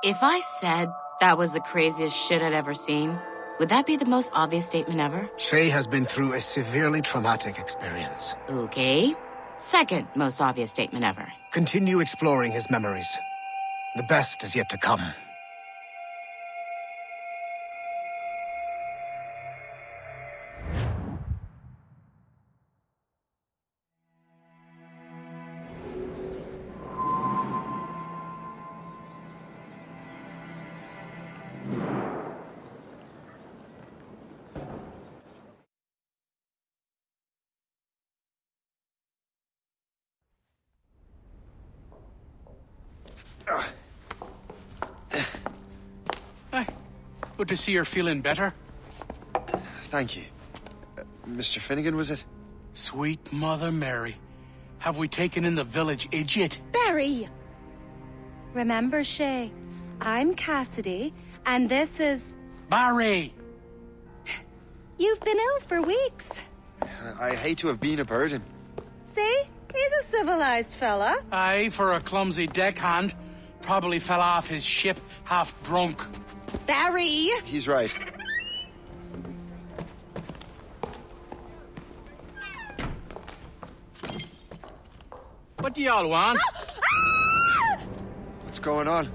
If I said that was the craziest shit I'd ever seen, would that be the most obvious statement ever? Shay has been through a severely traumatic experience. Okay. Second most obvious statement ever. Continue exploring his memories. The best is yet to come. Good to see you're feeling better. Thank you. Mr. Finnegan, was it? Sweet Mother Mary. Have we taken in the village idiot? Barry! Remember, Shay, I'm Cassidy, and this is... Barry! You've been ill for weeks. I hate to have been a burden. See? He's a civilized fella. Aye, for a clumsy deckhand. Probably fell off his ship half drunk. Barry! He's right. What do y'all want? What's going on?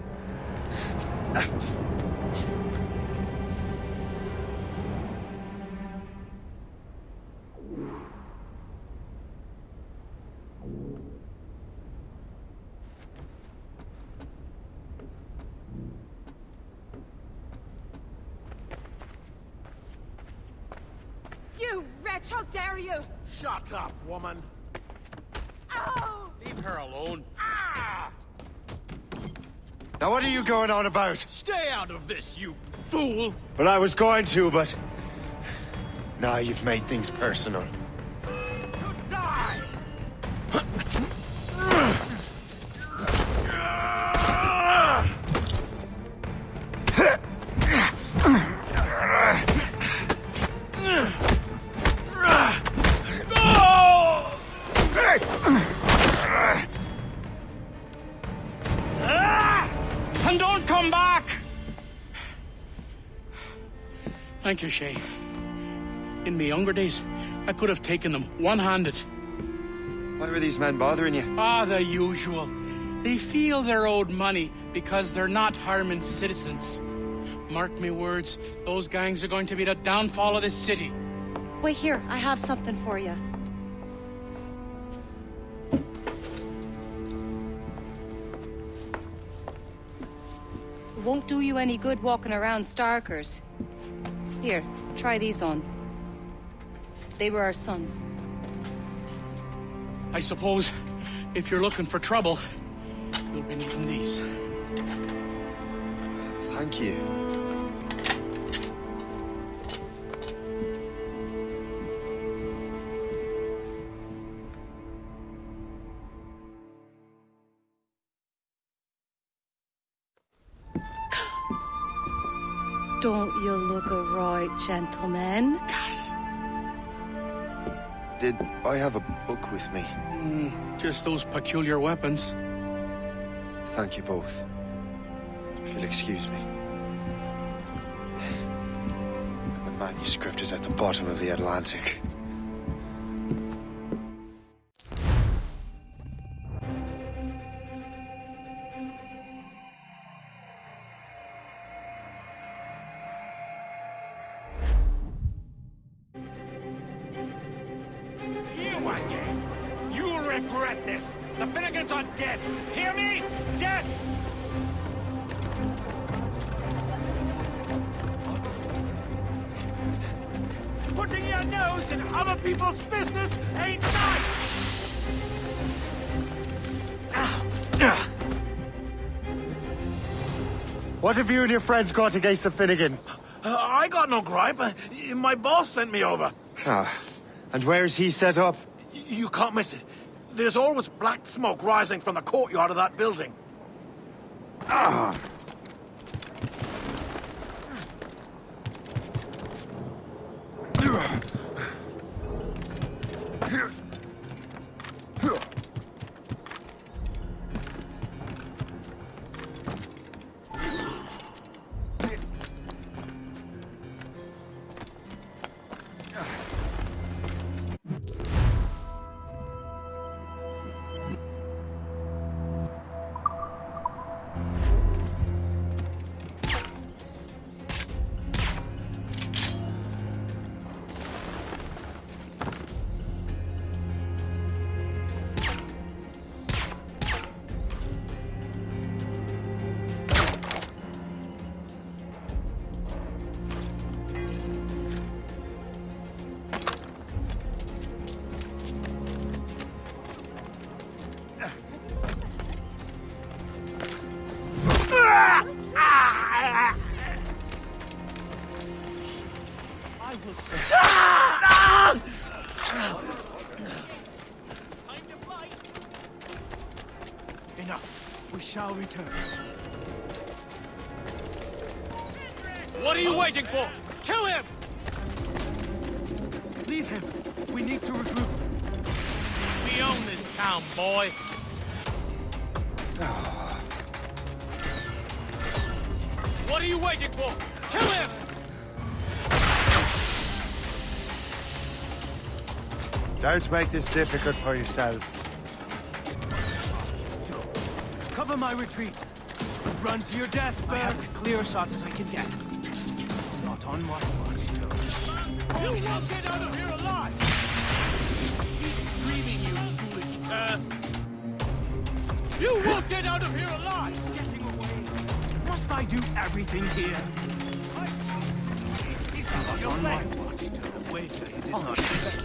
You wretch, how dare you! Shut up, woman. Oh! Leave her alone. Ah! Now what are you going on about? Stay out of this, you fool! Well, I was going to, but... Now you've made things personal. You die! And don't come back! Thank you, Shay. In my younger days, I could have taken them one-handed. Why were these men bothering you? Ah, the usual. They feel they're owed money because they're not harming citizens. Mark me words, those gangs are going to be the downfall of this city. Wait here, I have something for you. It won't do you any good walking around Starkers. Here, try these on. They were our sons. I suppose, if you're looking for trouble, you'll be needing these. Thank you. Don't you look a right gentleman? Cass. Did I have a book with me? Just those peculiar weapons. Thank you both. If you'll excuse me. The manuscript is at the bottom of the Atlantic. You again! You'll regret this! The Finnegans are dead! Hear me? Dead! Putting your nose in other people's business ain't nice! What have you and your friends got against the Finnegans? I got no gripe. My boss sent me over. Ah, and where's he set up? You can't miss it. There's always black smoke rising from the courtyard of that building. Ah! shall return. What are you waiting for? Kill him! Leave him. We need to regroup. We own this town, boy. What are you waiting for? Kill him! Don't make this difficult for yourselves. Cover my retreat. Run to your death, Bert. I have as clear a shot as I can get. Not on my watch, Joe. You won't get out of here alive! Keep dreaming, you foolish cur. You won't get out of here alive! Getting away. Must I do everything here? Not on my watch, Joe. Wait till you did.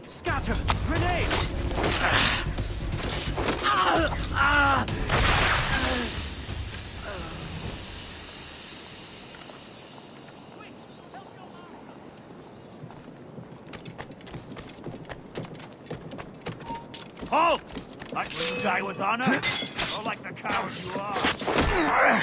Scatter! Grenade! Halt! Like when you die with honor? Or like the coward you are?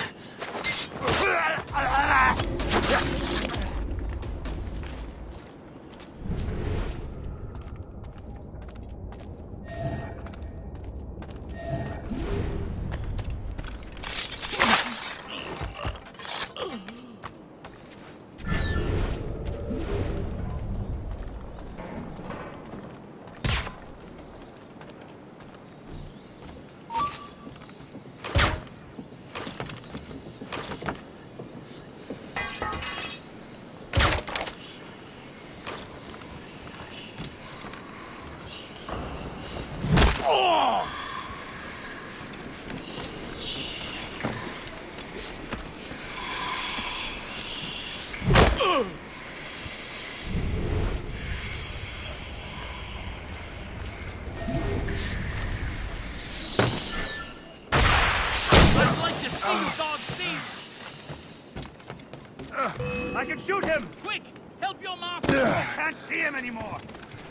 I can shoot him! Quick! Help your master! I can't see him anymore!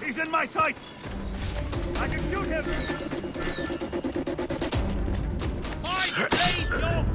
He's in my sights! I can shoot him! I blade your flesh!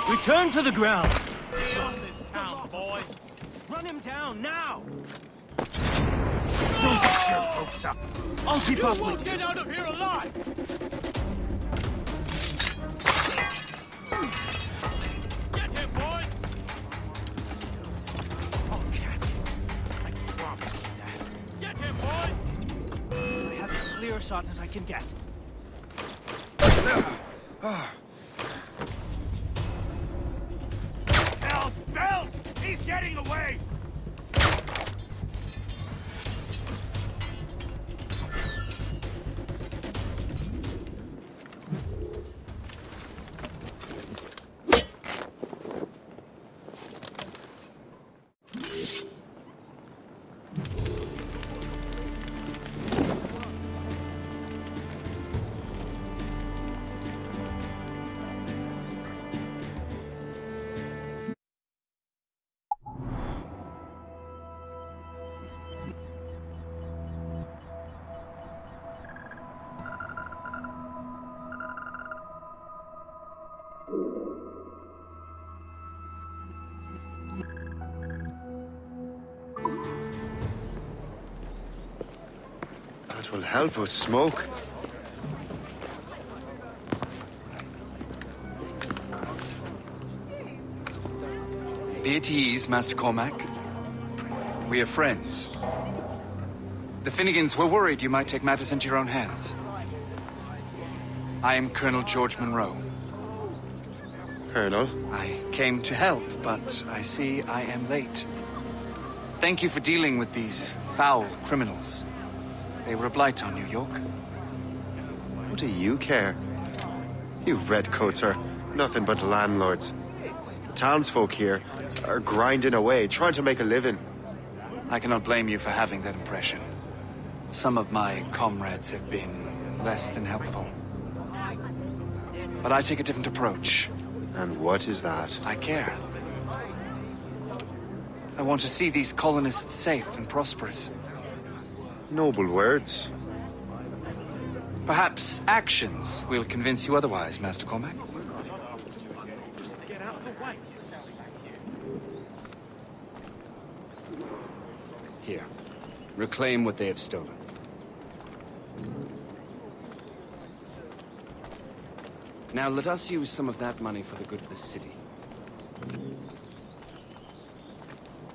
Return to the ground. Stay on this town, boy. Run him down, now! Don't get your hopes up. I'll keep up with you. Get out of here alive! Get him, boy. I'll catch you. I promise you that. Get him, boy. I have as clear a shot as I can get. Bells! He's getting away! That will help us smoke. Be at ease, Master Cormac. We are friends. The Finnegans were worried you might take matters into your own hands. I am Colonel George Monroe. Colonel? I came to help, but I see I am late. Thank you for dealing with these foul criminals. They were a blight on New York. What do you care? You redcoats are nothing but landlords. The townsfolk here are grinding away, trying to make a living. I cannot blame you for having that impression. Some of my comrades have been less than helpful. But I take a different approach. And what is that? I care. I want to see these colonists safe and prosperous. Noble words. Perhaps actions will convince you otherwise, Master Cormac. Here. Reclaim what they have stolen. Now let us use some of that money for the good of the city.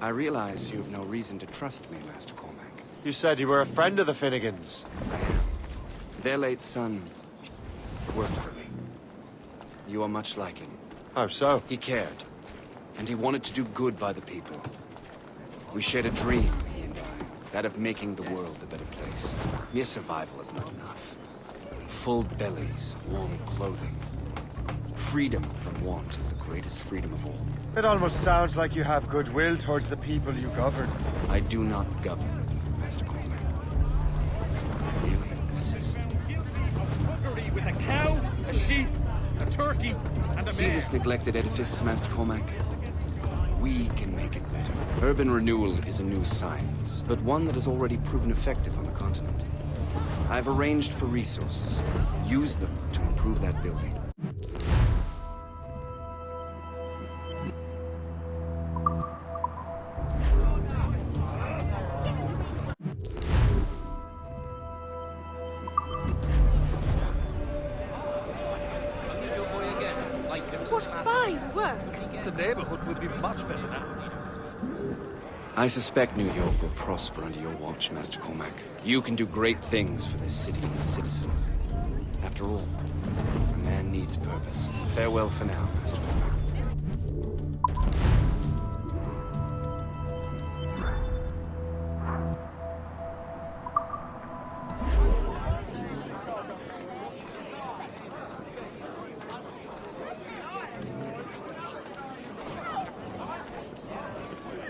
I realize you have no reason to trust me, Master Cormac. You said you were a friend of the Finnegans. I am. Their late son worked for me. You are much like him. How so? He cared, and he wanted to do good by the people. We shared a dream, he and I, that of making the world a better place. Mere survival is not enough. Full bellies, warm clothing. Freedom from want is the greatest freedom of all. It almost sounds like you have goodwill towards the people you govern. I do not govern, Master Cormac. I merely assist. Fuckery with a cow, a sheep, a turkey, and a See mare. this neglected edifice, Master Cormac? We can make it better. Urban renewal is a new science, but one that has already proven effective on the continent. I've arranged for resources. Use them to improve that building. What fine work! The neighborhood will be much better now. I suspect New York will prosper under your watch, Master Cormac. You can do great things for this city and its citizens. After all, a man needs purpose. Farewell for now, Master Cormac.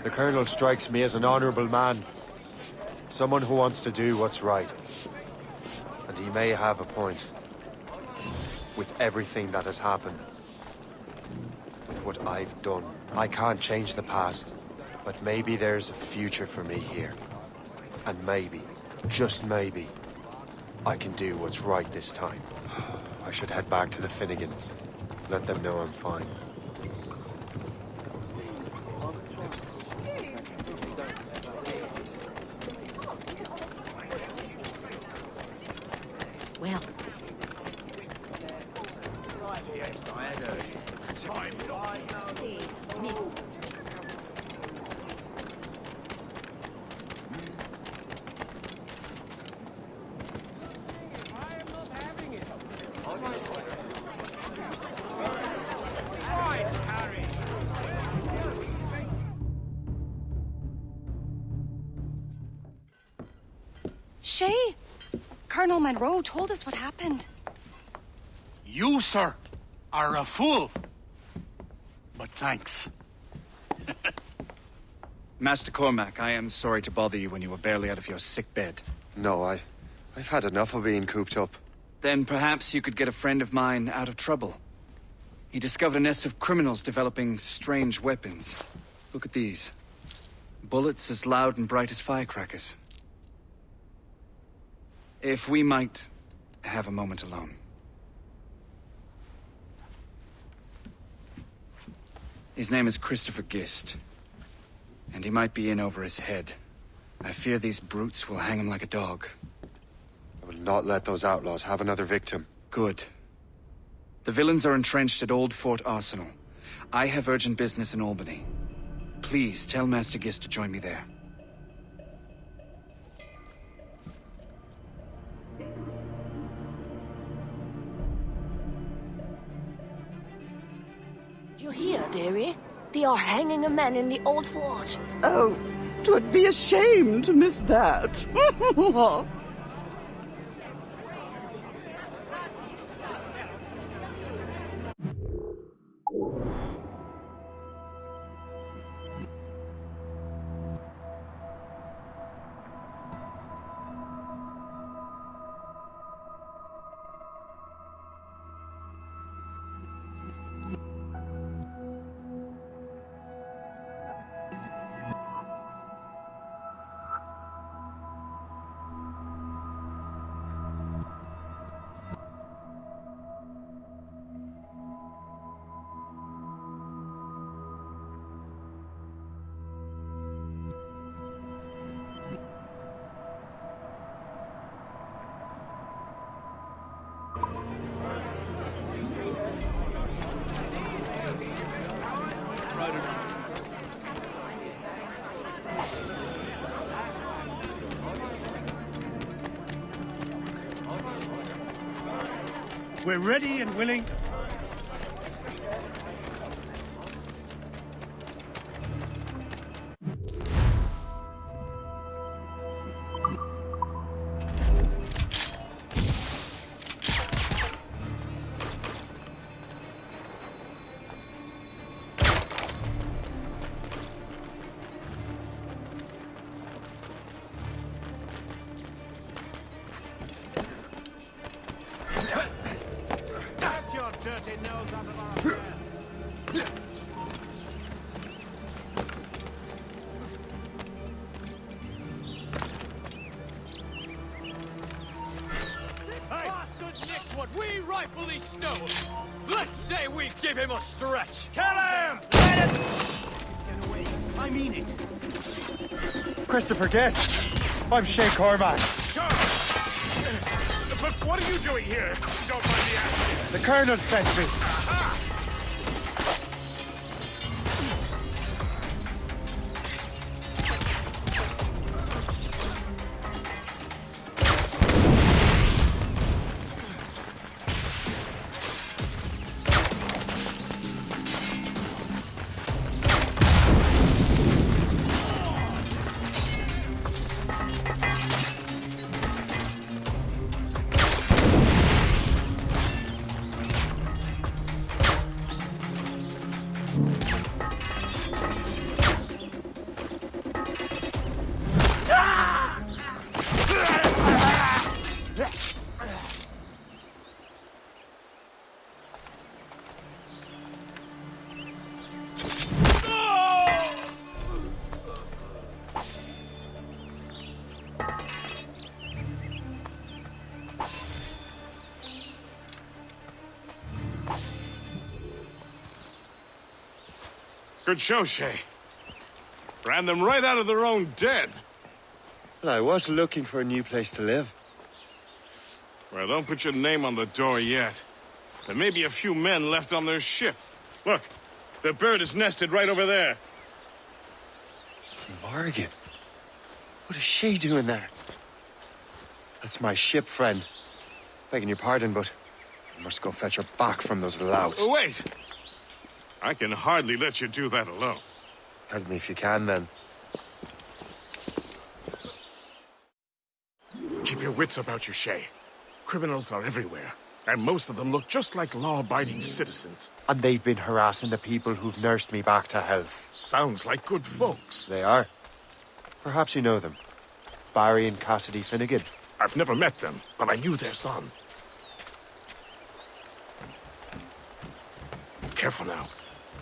The Colonel strikes me as an honorable man. Someone who wants to do what's right. And he may have a point. With everything that has happened. With what I've done. I can't change the past. But maybe there's a future for me here. And maybe, just maybe, I can do what's right this time. I should head back to the Finnegans. Let them know I'm fine. Well, Yes, I had heard. Time Shay, Colonel Monroe told us what happened. You, sir, are a fool. But thanks. Master Cormac, I am sorry to bother you when you were barely out of your sick bed. No, I've had enough of being cooped up. Then perhaps you could get a friend of mine out of trouble. He discovered a nest of criminals developing strange weapons. Look at these. Bullets as loud and bright as firecrackers. If we might have a moment alone. His name is Christopher Gist. And he might be in over his head. I fear these brutes will hang him like a dog. I will not let those outlaws have another victim. Good. The villains are entrenched at Old Fort Arsenal. I have urgent business in Albany. Please tell Master Gist to join me there. do you hear, dearie? They are hanging a man in the old fort. Oh, 'twould be a shame to miss that. We're ready and willing. Dirty nose out of our affair. Bastard nicked what we rightfully stole. Let's say we give him a stretch. Kill him! Let him! Get away. I mean it. Christopher Gist! I'm Shay Cormac. But what are you doing here, if you don't mind the asking? The Colonel sent me. Good show, Shay. Ran them right out of their own den. Well, I was looking for a new place to live. Well, don't put your name on the door yet. There may be a few men left on their ship. Look, the bird is nested right over there. Morgan. What is she doing there? That's my ship, friend. Begging your pardon, but I must go fetch her back from those louts. Oh, wait! I can hardly let you do that alone. Help me if you can, then. Keep your wits about you, Shay. Criminals are everywhere, and most of them look just like law-abiding citizens. And they've been harassing the people who've nursed me back to health. Sounds like good folks. They are. Perhaps you know them. Barry and Cassidy Finnegan. I've never met them, but I knew their son. Careful now.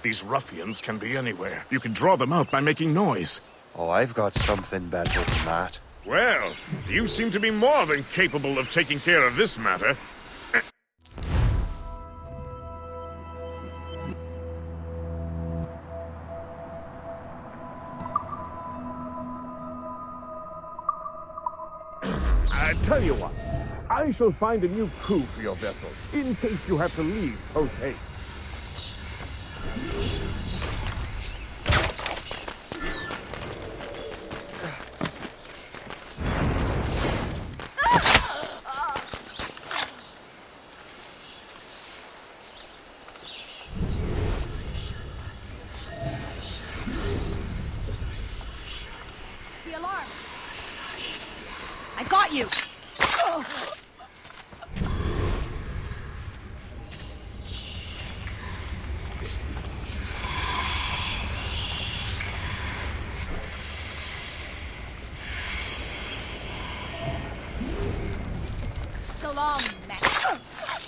These ruffians can be anywhere. You can draw them out by making noise. Oh, I've got something better than that. Well, you seem to be more than capable of taking care of this matter. I tell you what, I shall find a new crew for your vessel, in case you have to leave post-haste. The alarm! I got you! So long, Max.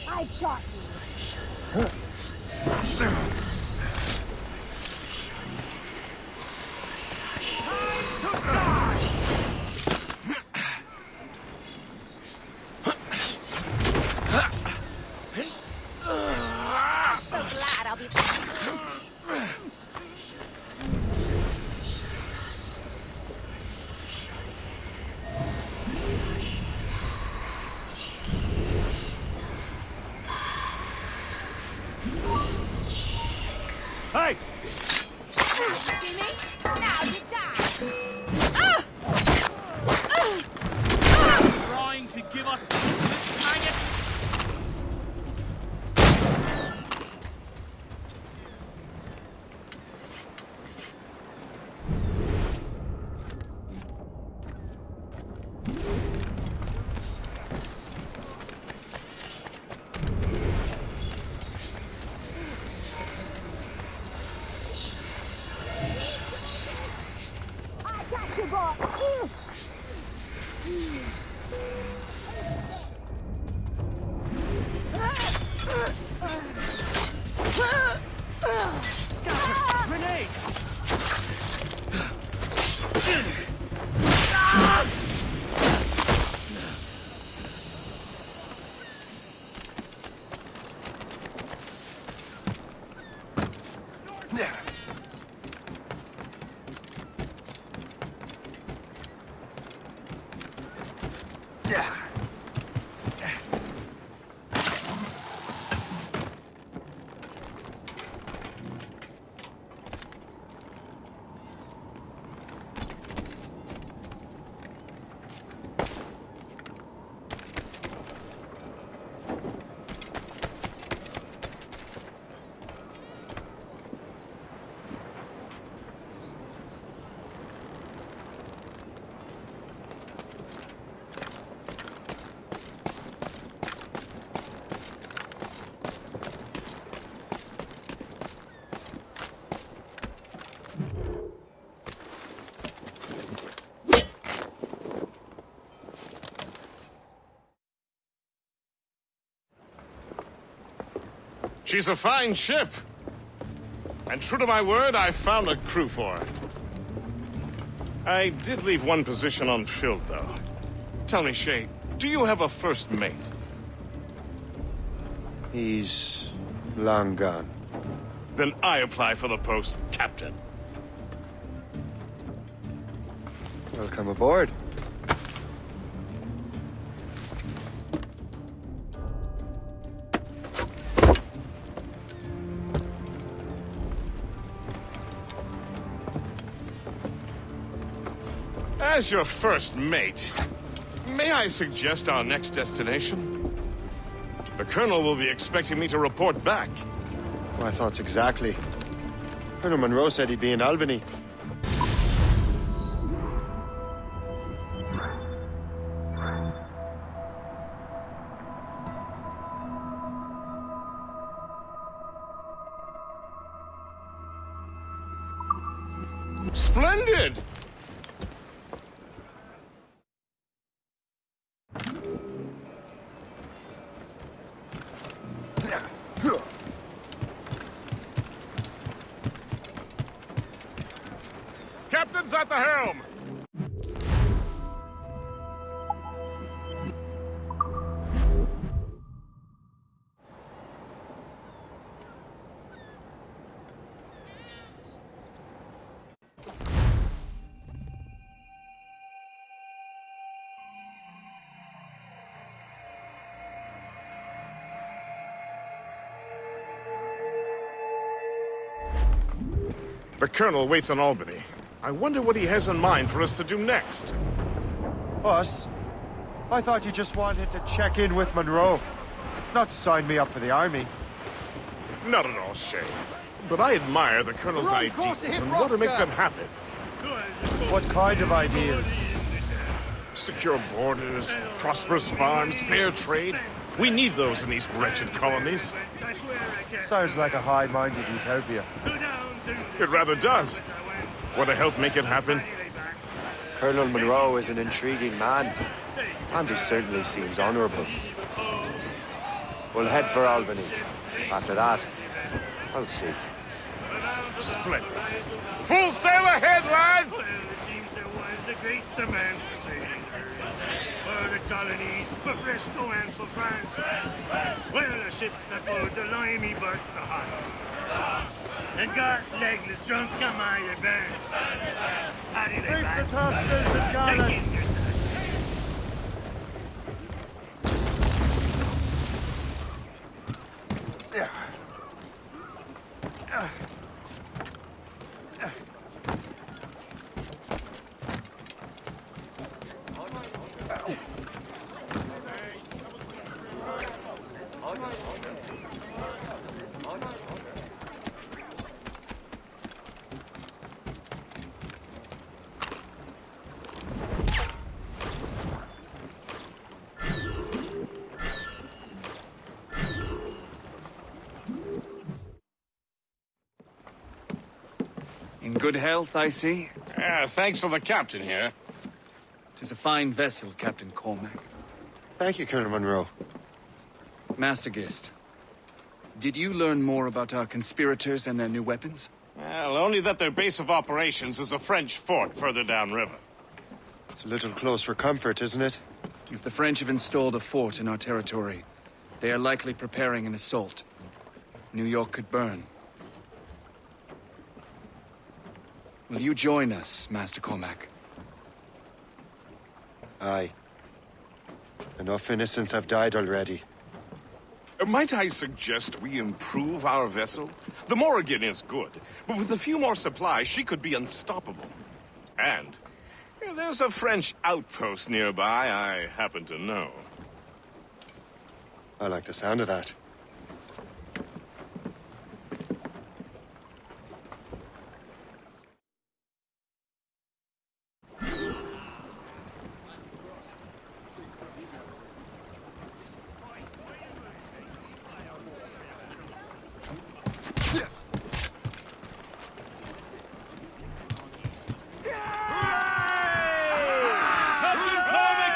I got you. Hey! See me? Now you die! Trying to give us the slip, maggot? Grenade! She's a fine ship. And true to my word, I found a crew for her. I did leave one position unfilled, though. Tell me, Shay, do you have a first mate? He's long gone. Then I apply for the post, Captain. Welcome aboard. As your first mate, may I suggest our next destination? The Colonel will be expecting me to report back. My thoughts exactly. Colonel Monroe said he'd be in Albany. Splendid! Captain's at the helm! The Colonel waits on Albany. I wonder what he has in mind for us to do next. Us? I thought you just wanted to check in with Monroe. Not sign me up for the army. Not at all, Shay. But I admire the Colonel's ideas and want to make them happen. What kind of ideas? Secure borders, prosperous farms, fair trade. We need those in these wretched colonies. Sounds like a high-minded utopia. It rather does. Want to help make it happen? Colonel Monroe is an intriguing man, and he certainly seems honorable. We'll head for Albany. After that, I'll see. Splendid. Full sail ahead, lads! Well, it seems there was a great demand for sailing for the colonies, for Frisco and for France. Well, a ship that pulled the limey burnt the hot. And got legless drunk on my advance. How do they Reef the topsails and gallants! In good health, I see. Thanks to the captain here. 'Tis a fine vessel, Captain Cormac. Thank you, Colonel Monroe. Master Gist, did you learn more about our conspirators and their new weapons? Well, only that their base of operations is a French fort further downriver. It's a little close for comfort, isn't it? If the French have installed a fort in our territory, they are likely preparing an assault. New York could burn. Will you join us, Master Cormac? Aye. Enough innocents have died already. Might I suggest we improve our vessel? The Morrigan is good, but with a few more supplies, she could be unstoppable. And there's a French outpost nearby I happen to know. I like the sound of that.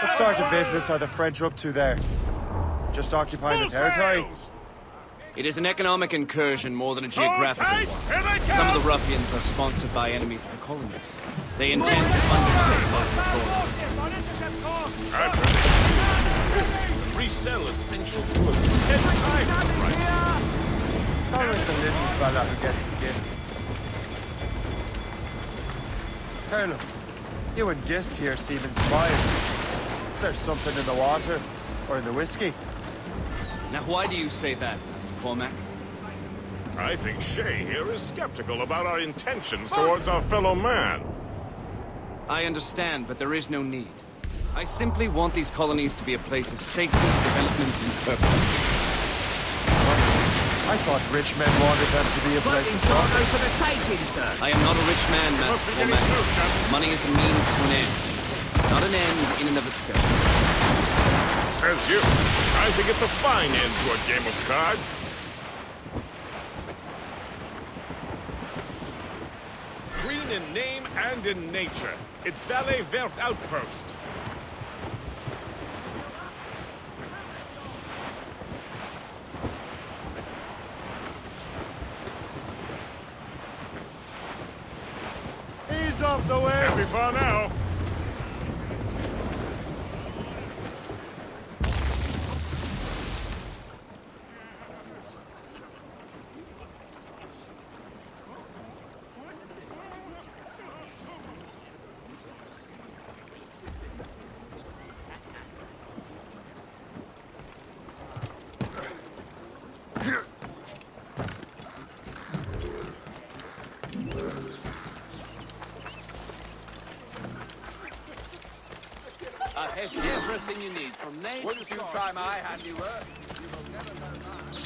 What sort of business are the French up to there? Just occupying the territory? It is an economic incursion more than a geographical one. Some of the ruffians are sponsored by enemies of the colonies. They intend to undercut local authorities. resell essential goods for 10 times the price. It's always the little fella who gets skinned. Carlo, you and Gist here seem inspired. Is there something in the water? Or in the whiskey? Now why do you say that, Master Cormac? I think Shay here is skeptical about our intentions towards our fellow man. I understand, but there is no need. I simply want these colonies to be a place of safety, development, and purpose. I thought rich men wanted them to be a place of progress. for the taking, sir. I am not a rich man, Master Cormac. Money is a means to an end, not an end in and of itself. Says you. I think it's a fine end to a game of cards. Green in name and in nature. It's Valley Vert Outpost. Ease off the way! Can't be far now. I have everything you need, from names Wouldn't you try my handiwork? You will never know mine.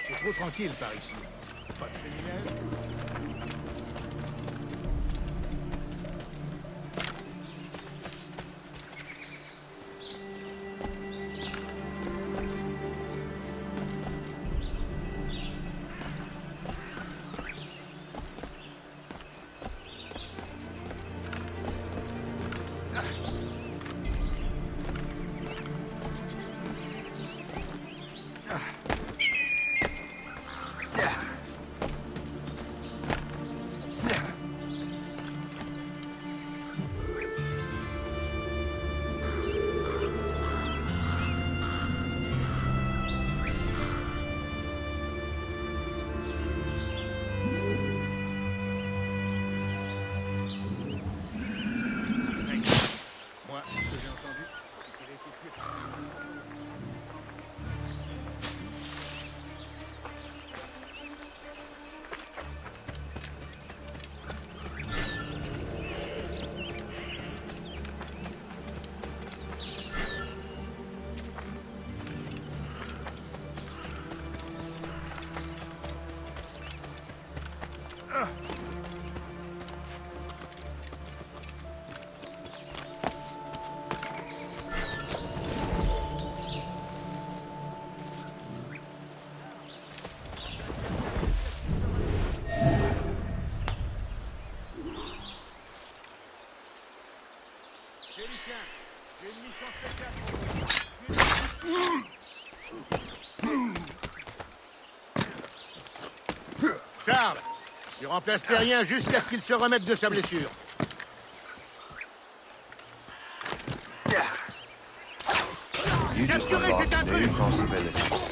C'est trop tranquille par ici. Pas de criminels. Charles, tu remplaces Terrien jusqu'à ce qu'il se remette de sa blessure. You just unlocked new possibilities.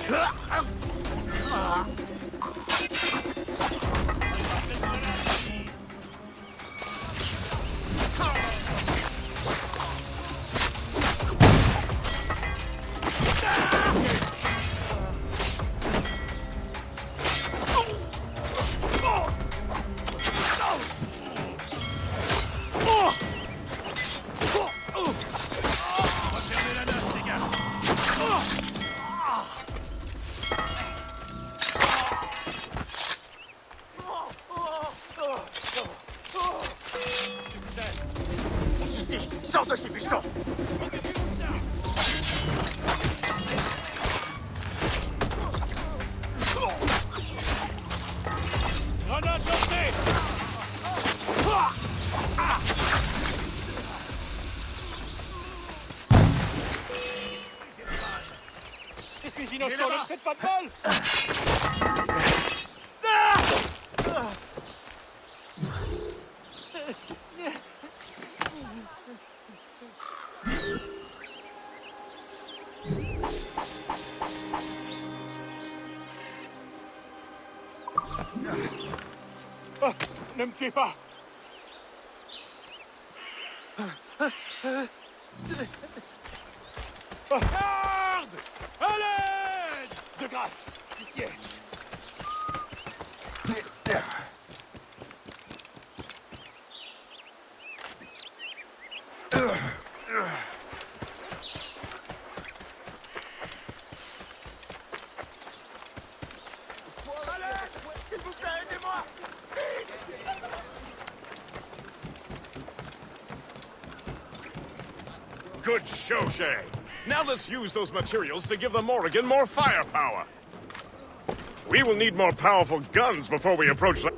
Sors de ces buissons! Grenade lancée! Je suis innocent, ne me faites pas de mal! him, keeper! Garde! Allez! De grâce! Yes! Good show, Shay. Now let's use those materials to give the Morrigan more firepower. We will need more powerful guns before we approach the...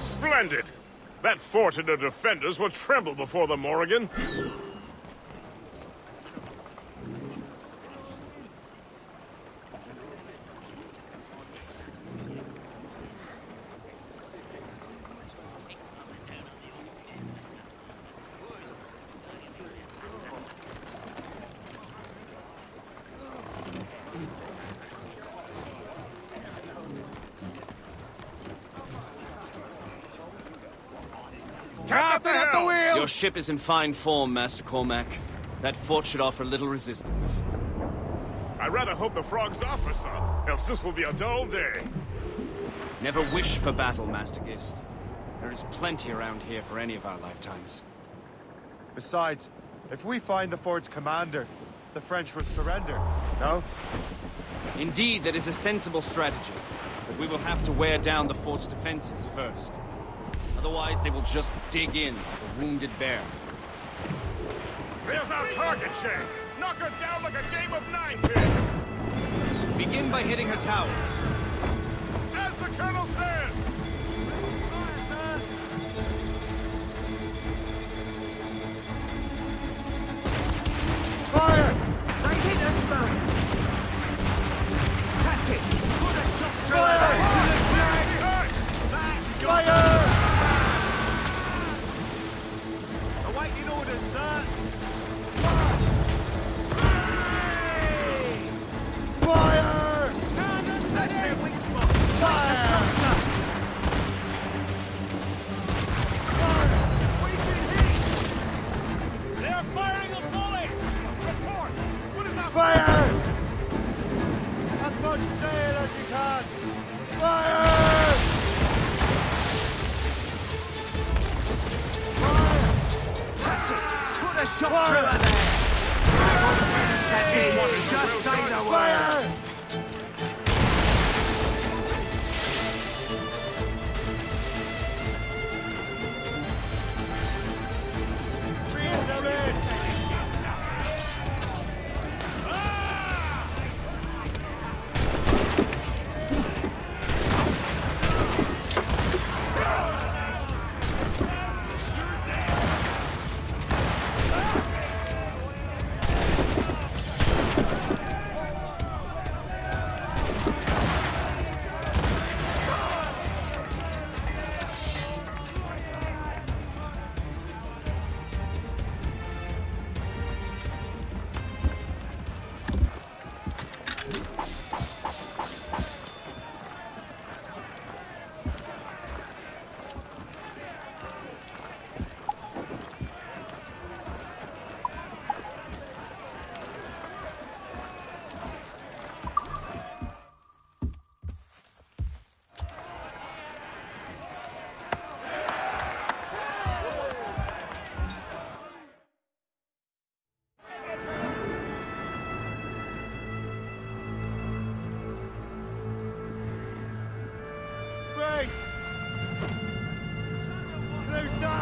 Splendid! That fort and the defenders will tremble before the Morrigan. Captain at the wheel! Your ship is in fine form, Master Cormac. That fort should offer little resistance. I rather hope the frogs offer some, else this will be a dull day. Never wish for battle, Master Gist. There is plenty around here for any of our lifetimes. Besides, if we find the fort's commander, the French will surrender, no? Indeed, that is a sensible strategy. But we will have to wear down the fort's defenses first. Otherwise, they will just dig in like a wounded bear. There's our target, Shay. Knock her down like a game of ninepins. Begin by hitting her towers. As the Colonel says! Fire! They hit us, sir! Catch it! Put a shot through her! Fire! Awaiting orders, sir! Fire! That's their weak spot! Fire! We've been hit! They are firing a volley! Report! What is that? Fire! As much sail as you can! Fire! Put a shot through her there! That's it! Just say the word! Reel them in!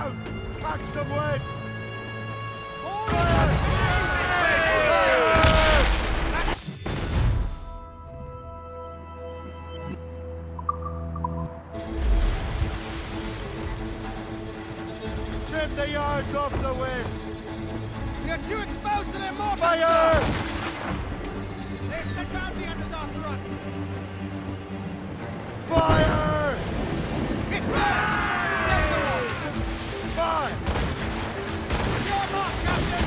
out! Catch some wind! Trim the yards off the wind! You're too exposed to their mortars! Fire! They've sent bounty hunters after us! Fire! Hit fire! Fire! Your mark, Captain!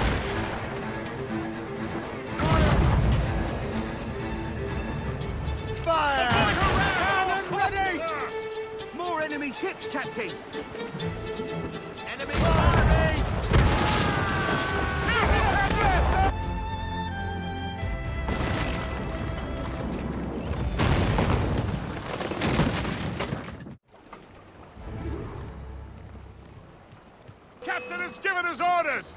Fire! Cannon ready! More enemy ships, Captain! Enemy enemy! Captain has given his orders!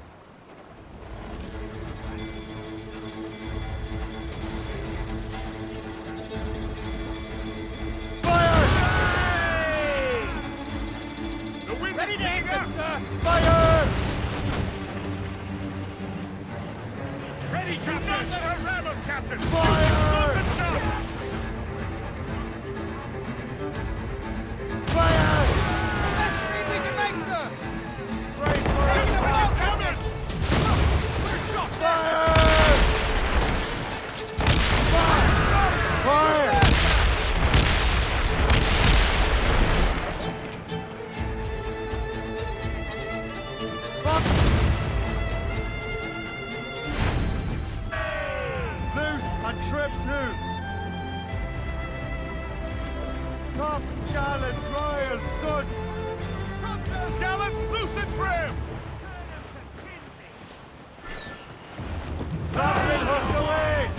The wind Ready is to picking hit them, up! sir! Fire! Ready, Captain! Do not let her ram us, Captain! Fire! Explosive shot! Fire! Best speed we can make, sir! Brace for Shoot it! them without cover! Put a shot! Fire! Fire! Loose and trim too! Tops, gallants, royals, studs! Gallants, loose and trim! Grappling hooks away!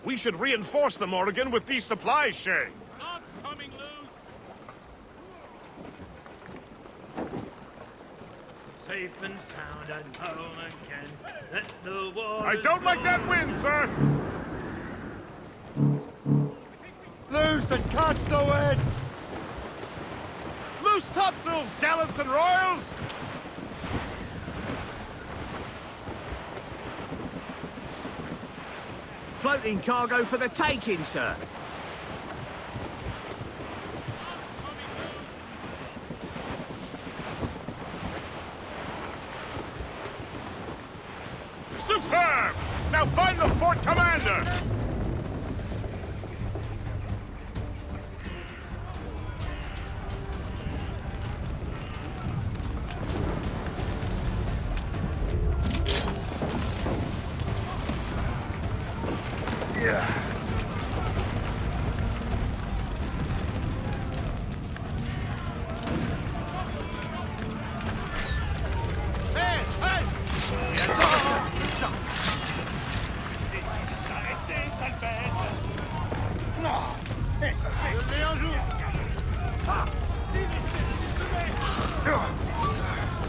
We should reinforce the Morrigan with these supplies, Shay. Knobs coming loose! Safe and sound and home again. Let the war. I don't like that wind, sir! Loose and catch the wind! Loose topsails, gallants and royals! Floating cargo for the taking, sir. Superb! Now find the fort commander!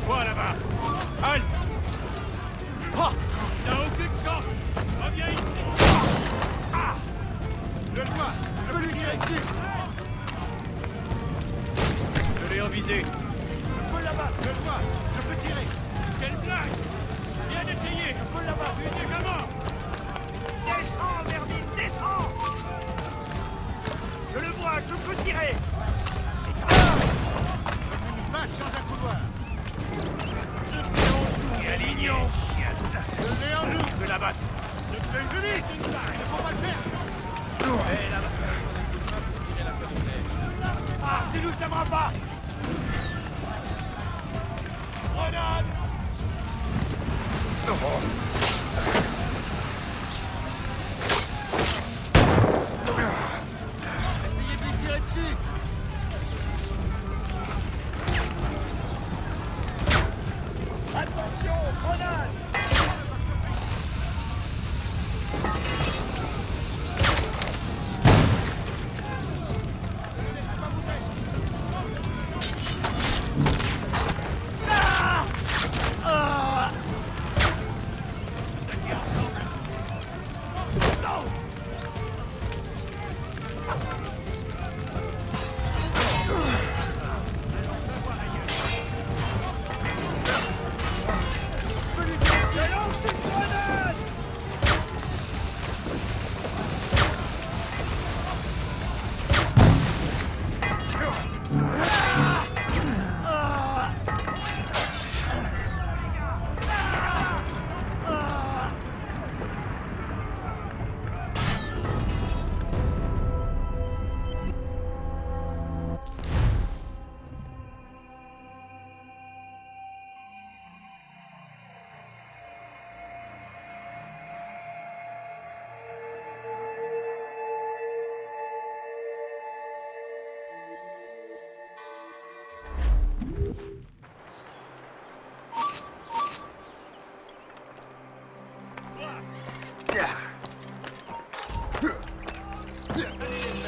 Toi là-bas! Halte! T'as aucune chance! Reviens ici! Je le vois! Je peux lui tirer dessus! Je l'ai en visée! Je peux l'abattre! Je le vois! Je peux tirer! Quelle blague! Viens d'essayer! Je peux l'abattre! Tu es déjà mort! Descends, Verdine! Descends! Je le vois! Je peux tirer! Dans un couloir. Je te mets en joue, et alignant, chien. Je le mets en joue. Je peux l'abattre. Je te fais le vite. Il ne faut pas le perdre. Et là-bas. Ah, tu nous aimeras pas. Grenade. Essayez de lui tirer dessus. Attention, grenade!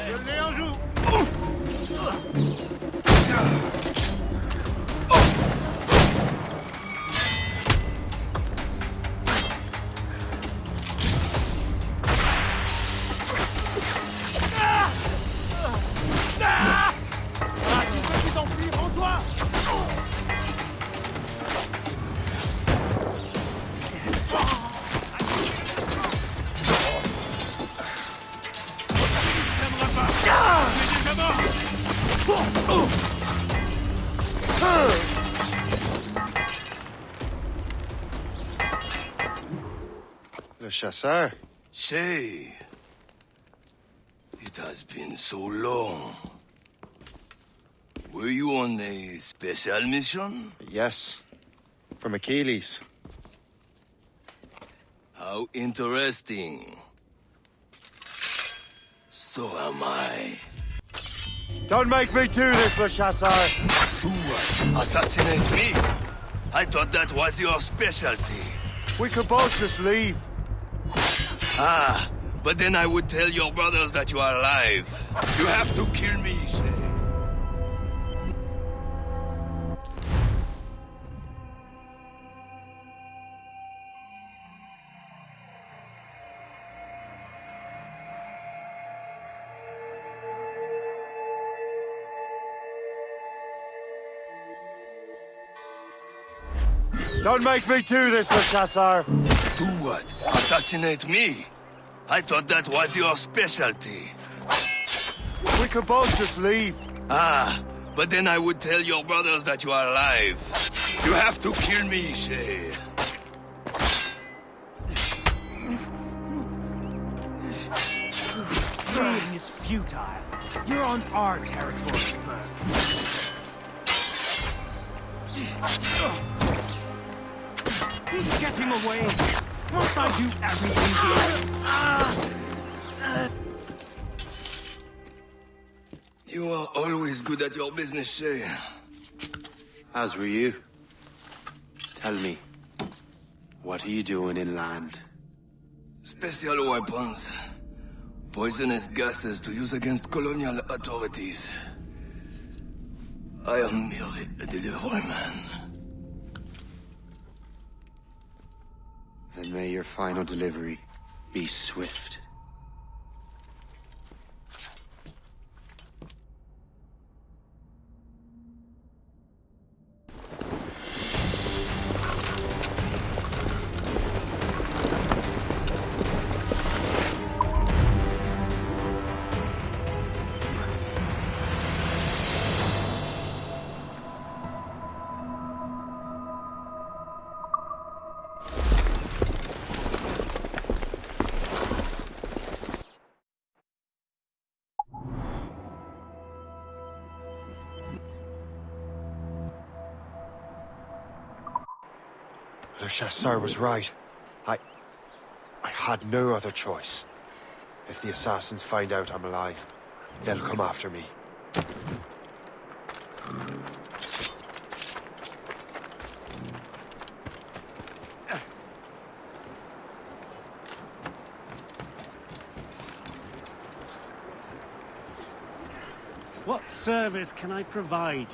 Je l'ai en joue. Tu peux plus t'enfuir, rends-toi. Le chasseur? Say, it has been so long. Were you on a special mission? Yes. From Achilles. How interesting. So am I. Don't make me do this, Le Chasseur! Do what? Assassinate me? I thought that was your specialty. We could both just leave. Ah, but then I would tell your brothers that you are alive. You have to kill me, Shay. Don't make me do this, Le Chasseur! Do what? Assassinate me? I thought that was your specialty. We could both just leave. Ah, but then I would tell your brothers that you are alive. You have to kill me, Shay. Fleeing is futile. You're on our territory, Merc. He's getting away. Must I do everything here? You are always good at your business, Shay. As were you. Tell me, what are you doing inland? Special weapons. Poisonous gases to use against colonial authorities. I am merely a delivery man. Then may your final delivery be swift. Le Chasseur was right. I had no other choice. If the assassins find out I'm alive, they'll come after me. What service can I provide?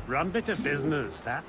Run bit of business, that.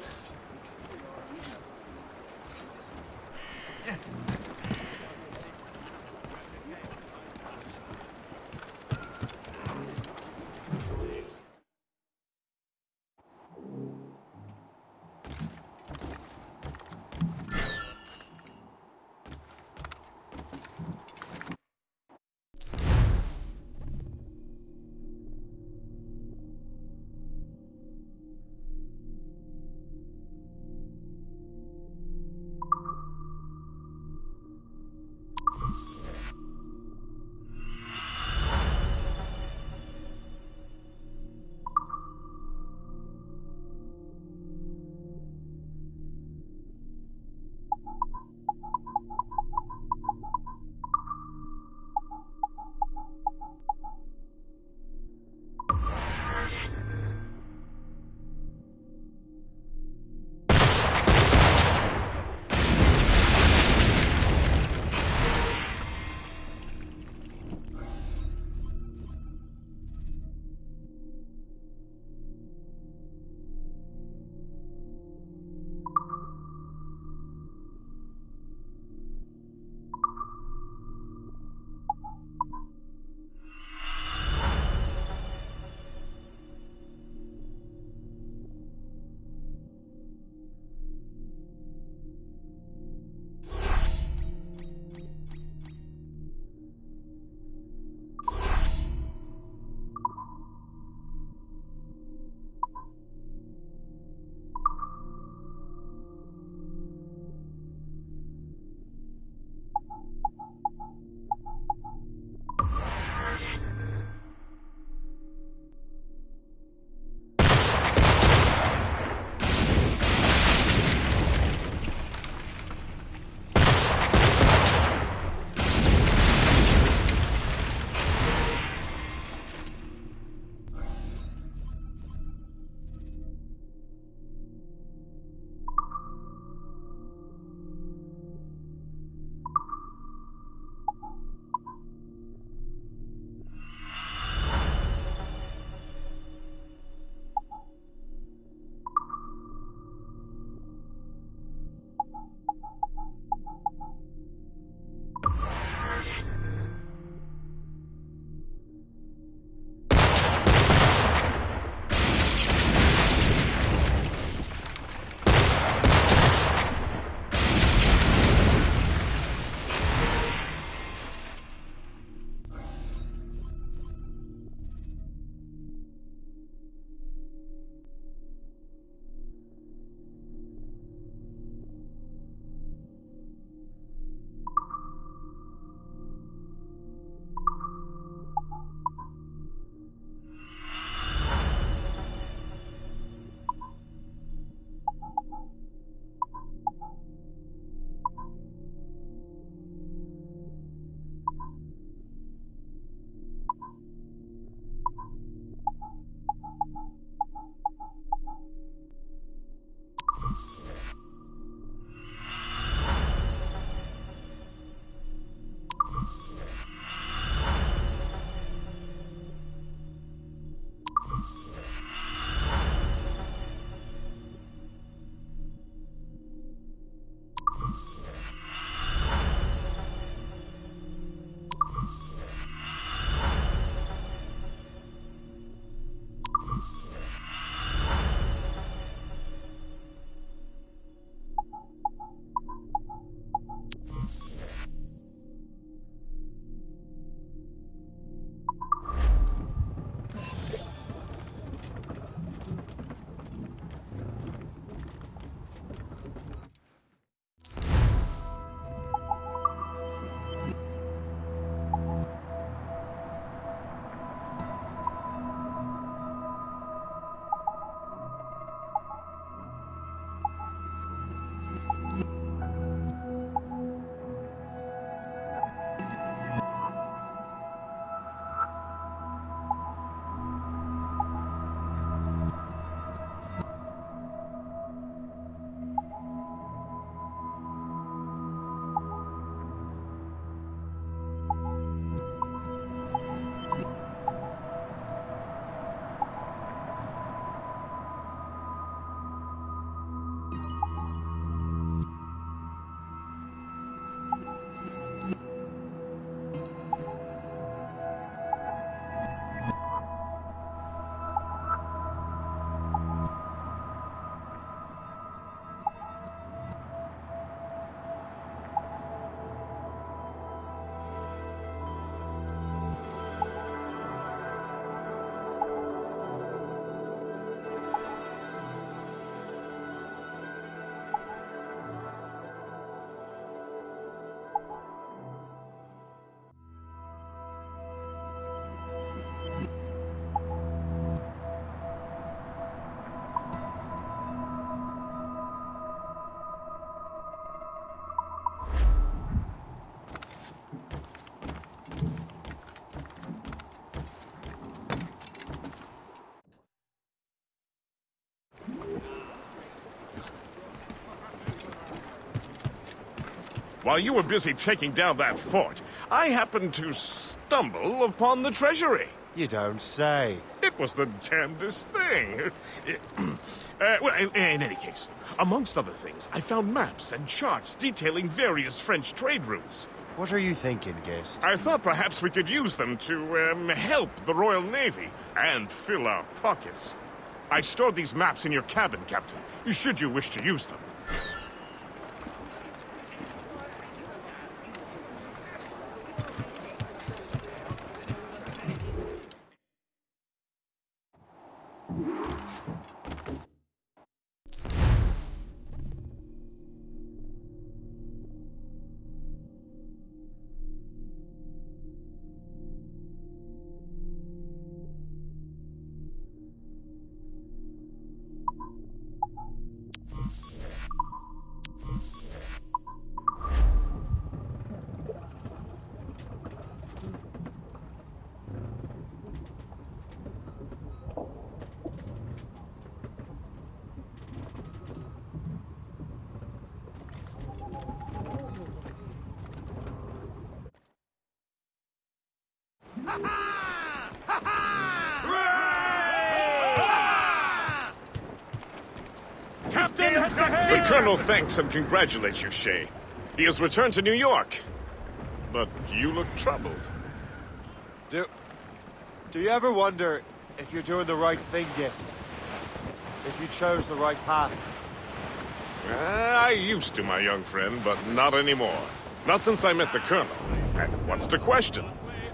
While you were busy taking down that fort, I happened to stumble upon the treasury. You don't say. It was the damnedest thing. Well, in any case, amongst other things, I found maps and charts detailing various French trade routes. What are you thinking, Gist? I thought perhaps we could use them to, help the Royal Navy and fill our pockets. I stored these maps in your cabin, Captain, should you wish to use them. The Colonel thanks and congratulates you, Shay. He has returned to New York. But you look troubled. Do you ever wonder if you're doing the right thing, Gist? If you chose the right path? I used to, my young friend, but not anymore. Not since I met the Colonel. And what's the question?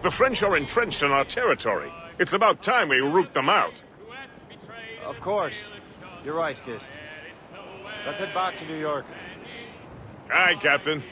The French are entrenched in our territory. It's about time we root them out. Of course. You're right, Gist. Let's head back to New York. Aye, Captain.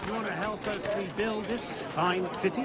You want to help us rebuild this fine city?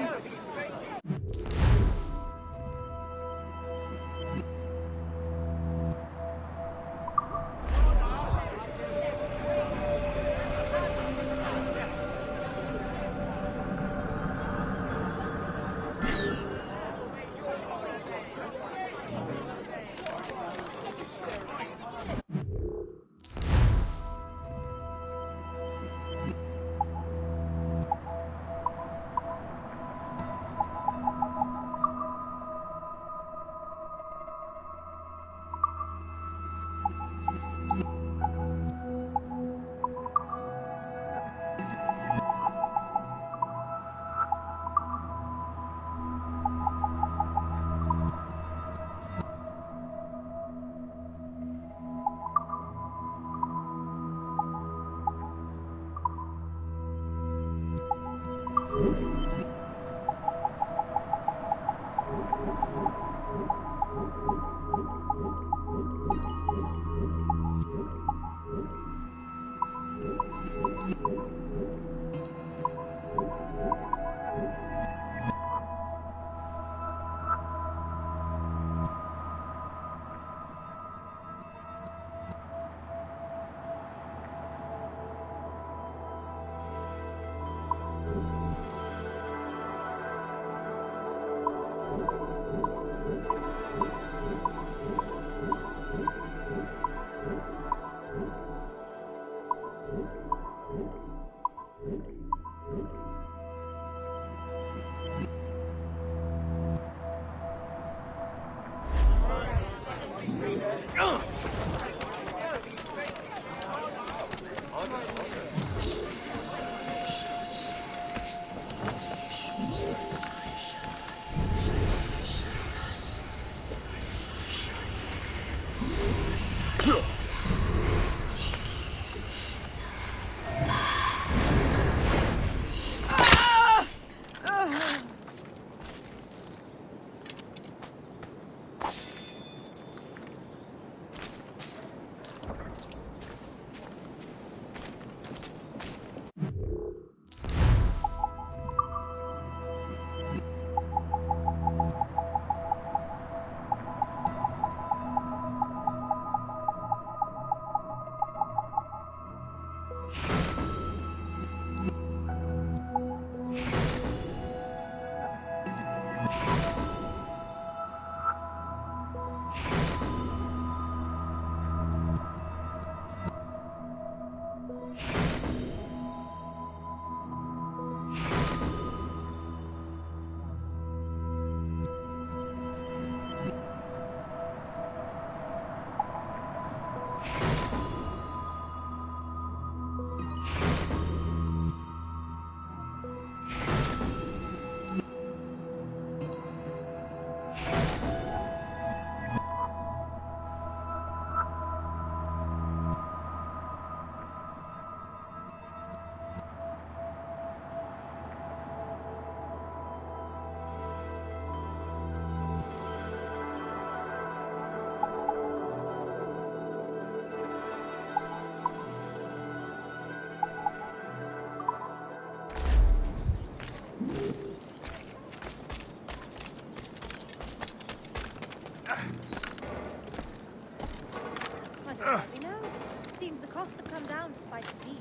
Seems the costs have come down despite the siege.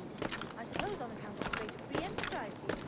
I suppose on account of the greater free enterprise being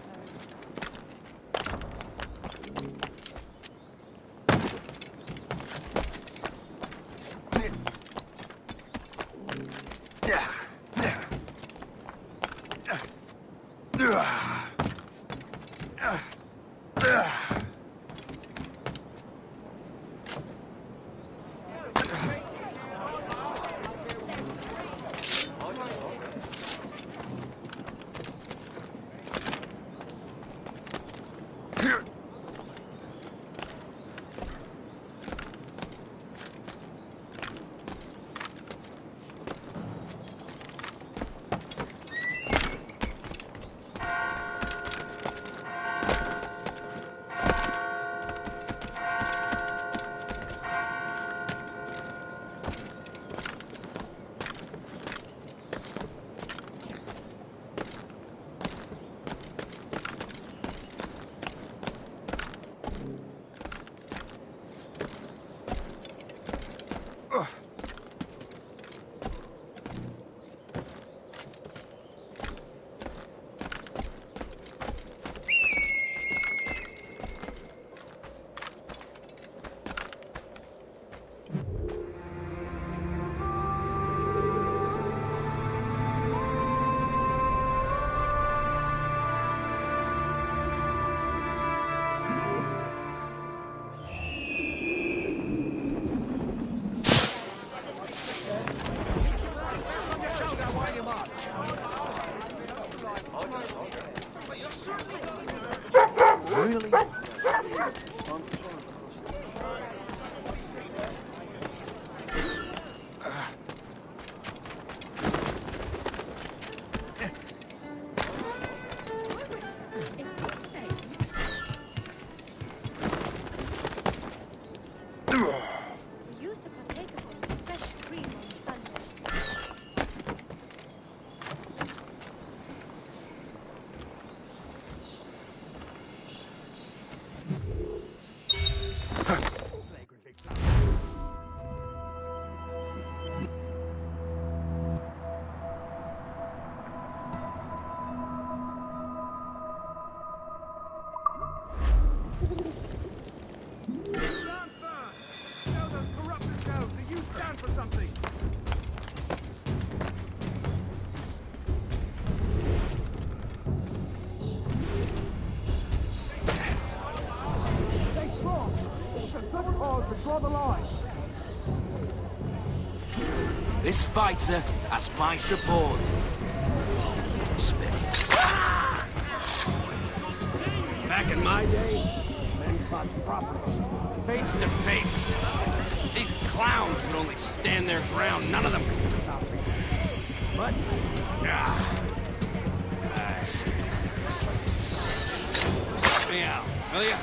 this fight, sir, has my support. Back in my day, men fought properly, face to face. These clowns would only stand their ground. None of them could stop me. But, help me out, will ya?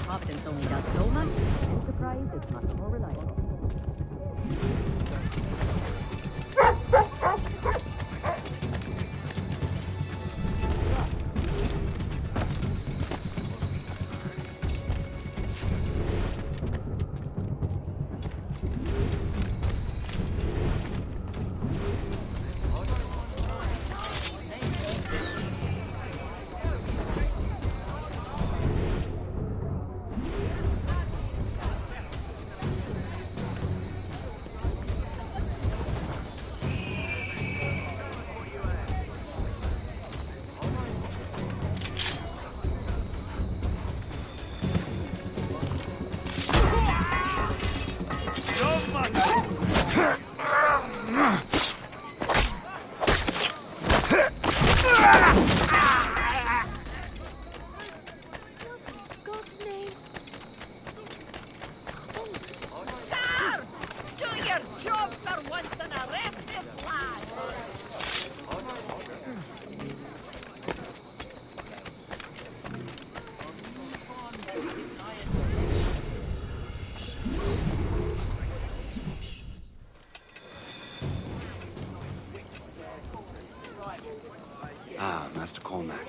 Confidence only does so much. Enterprise is much more reliable. Ah, Master Cormac.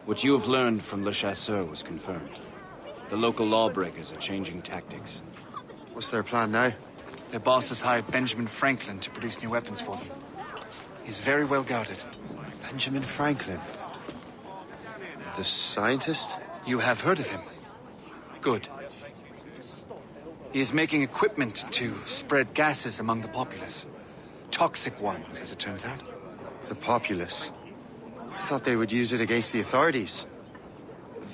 What you have learned from Le Chasseur was confirmed. The local lawbreakers are changing tactics. What's their plan now? Their boss has hired Benjamin Franklin to produce new weapons for them. He's very well guarded. Benjamin Franklin? The scientist? You have heard of him? Good. He is making equipment to spread gases among the populace. Toxic ones, as it turns out. The populace? I thought they would use it against the authorities.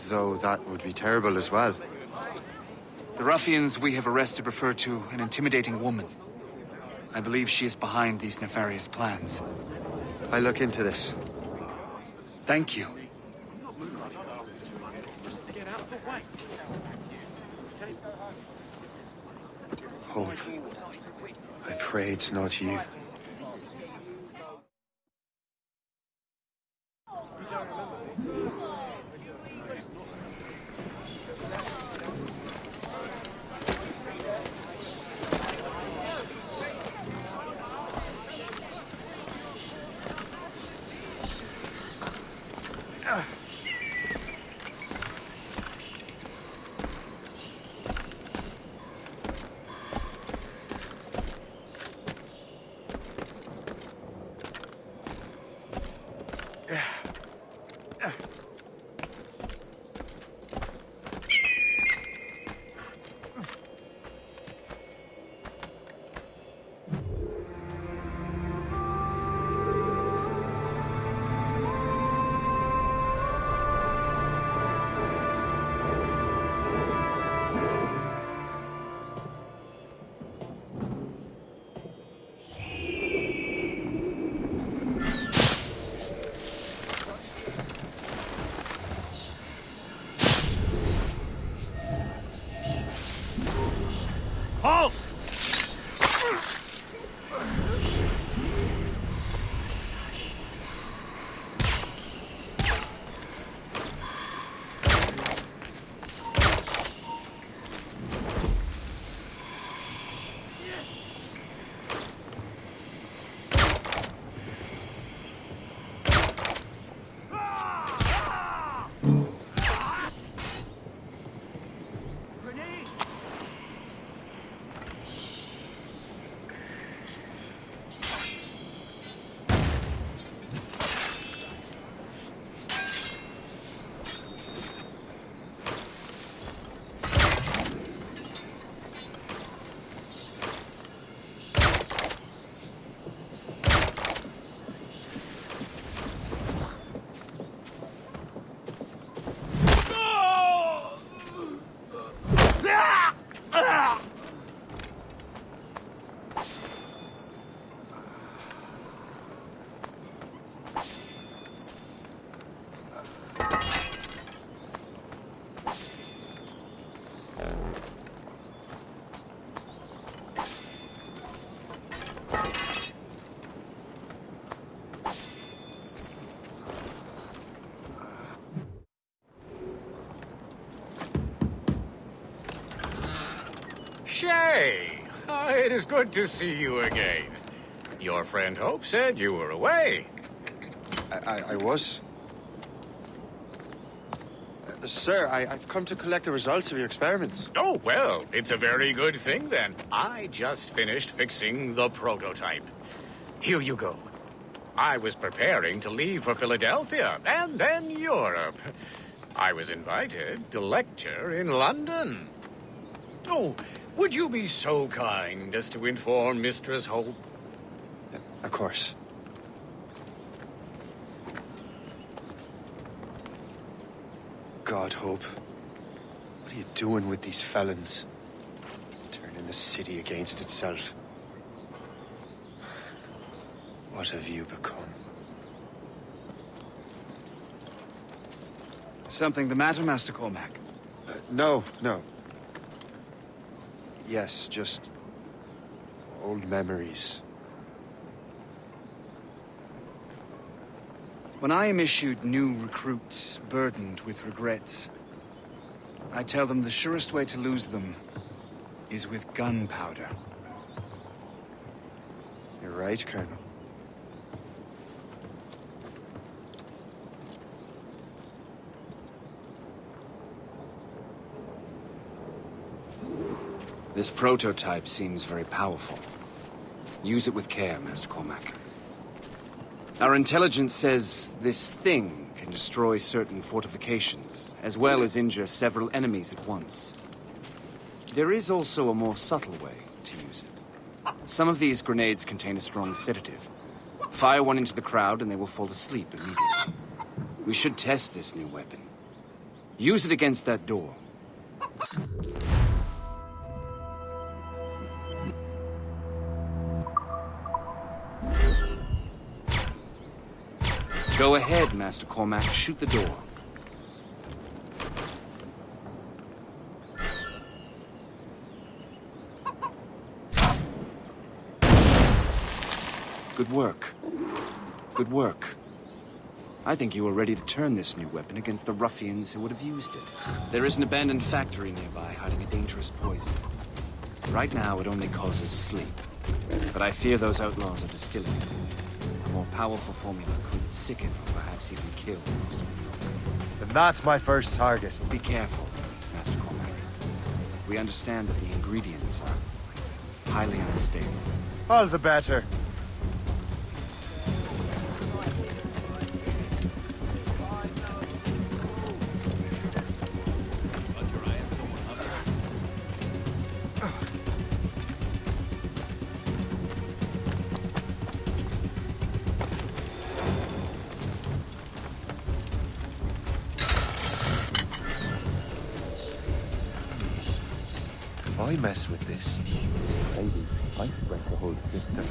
Though that would be terrible as well. The ruffians we have arrested refer to an intimidating woman. I believe she is behind these nefarious plans. I look into this. Thank you. Hope. I pray it's not you. Halt! Shay! It is good to see you again. Your friend Hope said you were away. I was. Sir, I've come to collect the results of your experiments. Oh, well, it's a very good thing then. I just finished fixing the prototype. Here you go. I was preparing to leave for Philadelphia and then Europe. I was invited to lecture in London. Oh, would you be so kind as to inform Mistress Hope? Of course. God, Hope. What are you doing with these felons? Turning the city against itself. What have you become? Something the matter, Master Cormac? No. Yes, just old memories. When I am issued new recruits burdened with regrets, I tell them the surest way to lose them is with gunpowder. You're right, Colonel. This prototype seems very powerful. Use it with care, Master Cormac. Our intelligence says this thing can destroy certain fortifications, as well as injure several enemies at once. There is also a more subtle way to use it. Some of these grenades contain a strong sedative. Fire one into the crowd and they will fall asleep immediately. We should test this new weapon. Use it against that door. Go ahead, Master Cormac. Shoot the door. Good work. Good work. I think you are ready to turn this new weapon against the ruffians who would have used it. There is an abandoned factory nearby hiding a dangerous poison. Right now, it only causes sleep. But I fear those outlaws are distilling it. A more powerful formula could sicken or perhaps even kill most of them. And that's my first target. Be careful, Master Cormac. We understand that the ingredients are highly unstable. All the better. I mess with this, maybe I break the whole system.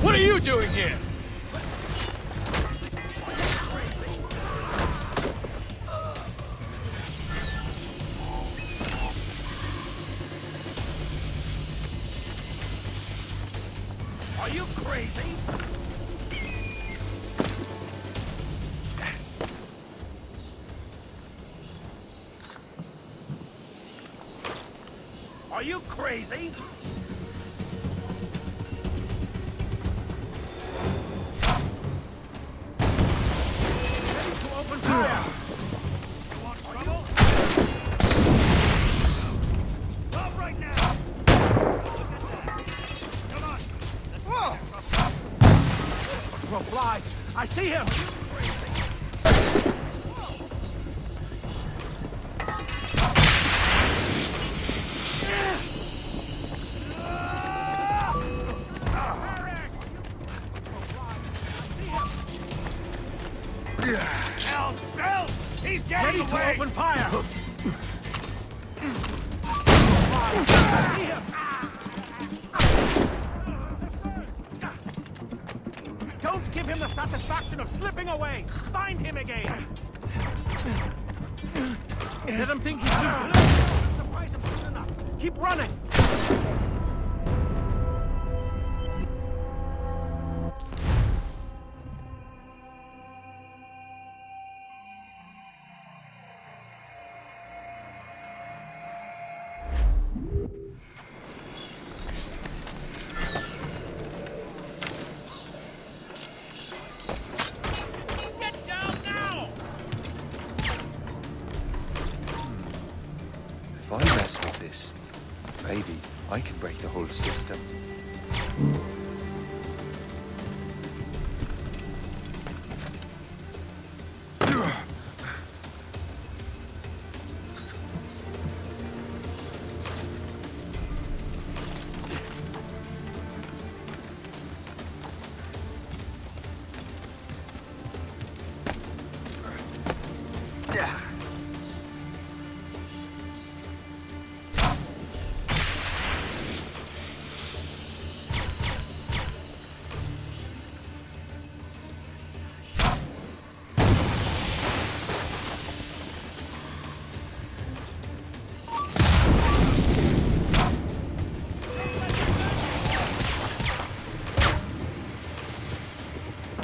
What are you doing here? Are you crazy? Are you crazy? Ready to open fire! You want trouble? Stop right now! Come on! Crow flies. I see him. Hell's bells! He's getting Ready away! to open fire. I see him. Don't give him the satisfaction of slipping away! Find him again! Let him think he's Surprise him soon enough! Keep running! Get down now! If I mess with this, maybe I can break the whole system.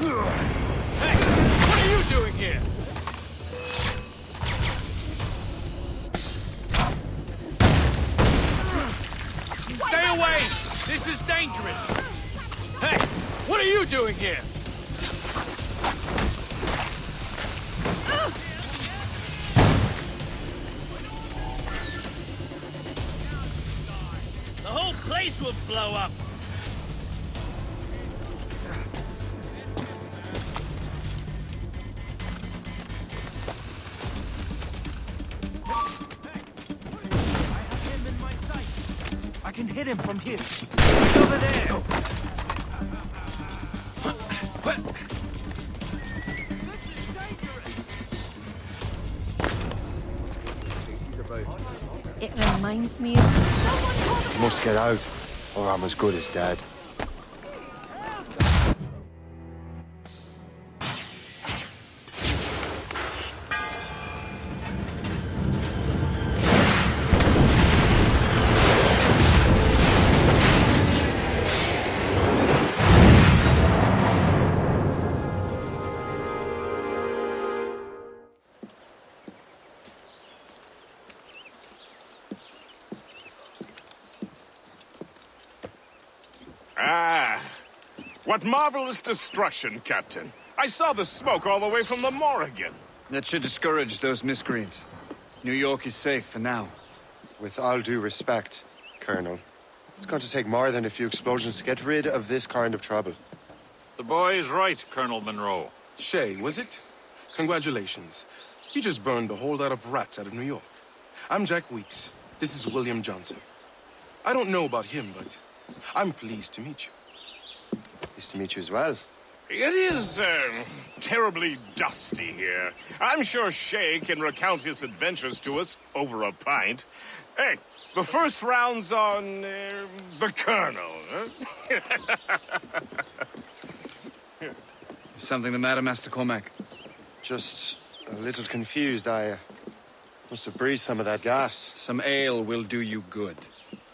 What are you doing here? Stay away! This is dangerous! Hey, what are you doing here? The whole place will blow up! I can hit him from here. He's over there. It reminds me of... Must get out, or I'm as good as dead. Ah, what marvelous destruction, Captain. I saw the smoke all the way from the Morrigan. That should discourage those miscreants. New York is safe for now. With all due respect, Colonel, it's going to take more than a few explosions to get rid of this kind of trouble. The boy is right, Colonel Monroe. Shay, was it? Congratulations. You just burned a whole lot of rats out of New York. I'm Jack Weeks. This is William Johnson. I don't know about him, but I'm pleased to meet you. Pleased to meet you as well. It is, terribly dusty here. I'm sure Shay can recount his adventures to us over a pint. Hey, the first round's on, the Colonel, huh? Is something the matter, Master Cormac? Just a little confused. I must have breathed some of that gas. Some ale will do you good.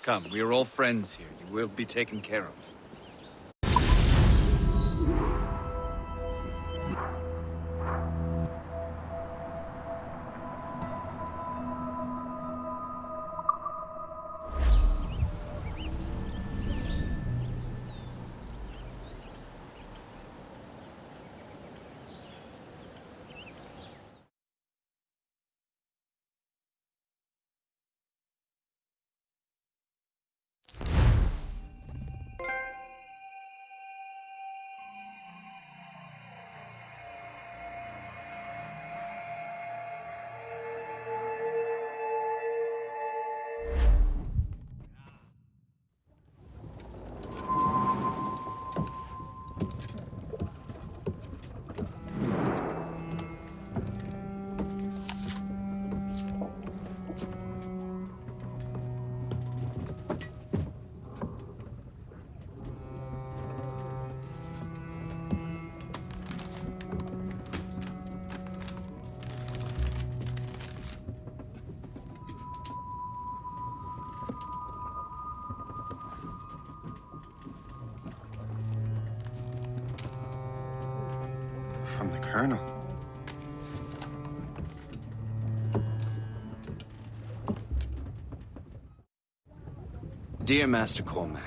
Come, we are all friends here. You will be taken care of. From the Colonel. Dear Master Cormac,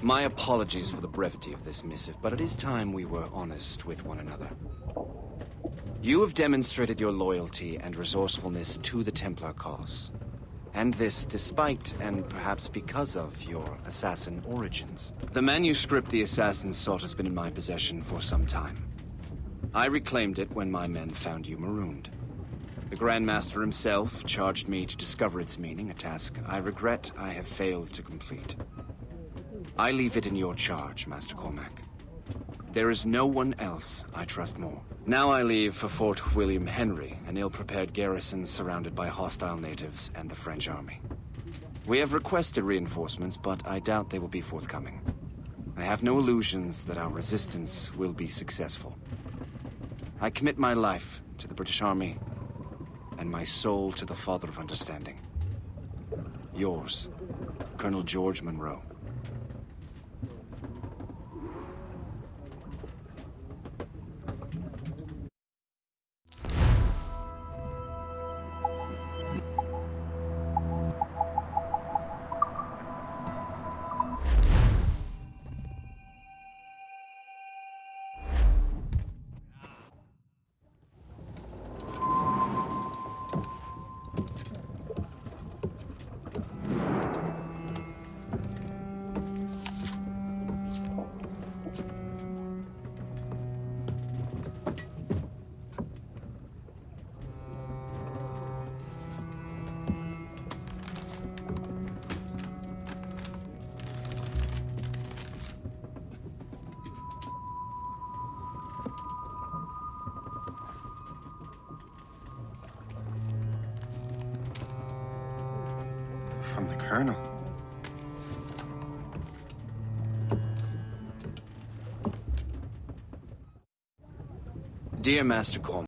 my apologies for the brevity of this missive, but it is time we were honest with one another. You have demonstrated your loyalty and resourcefulness to the Templar cause. And this despite, and perhaps because of, your assassin origins. The manuscript the assassin sought has been in my possession for some time. I reclaimed it when my men found you marooned. The Grand Master himself charged me to discover its meaning, a task I regret I have failed to complete. I leave it in your charge, Master Cormac. There is no one else I trust more. Now I leave for Fort William Henry, an ill-prepared garrison surrounded by hostile natives and the French army. We have requested reinforcements, but I doubt they will be forthcoming. I have no illusions that our resistance will be successful. I commit my life to the British Army, and my soul to the Father of Understanding. Yours, Colonel George Monroe. From the Colonel. Dear Master Cormac,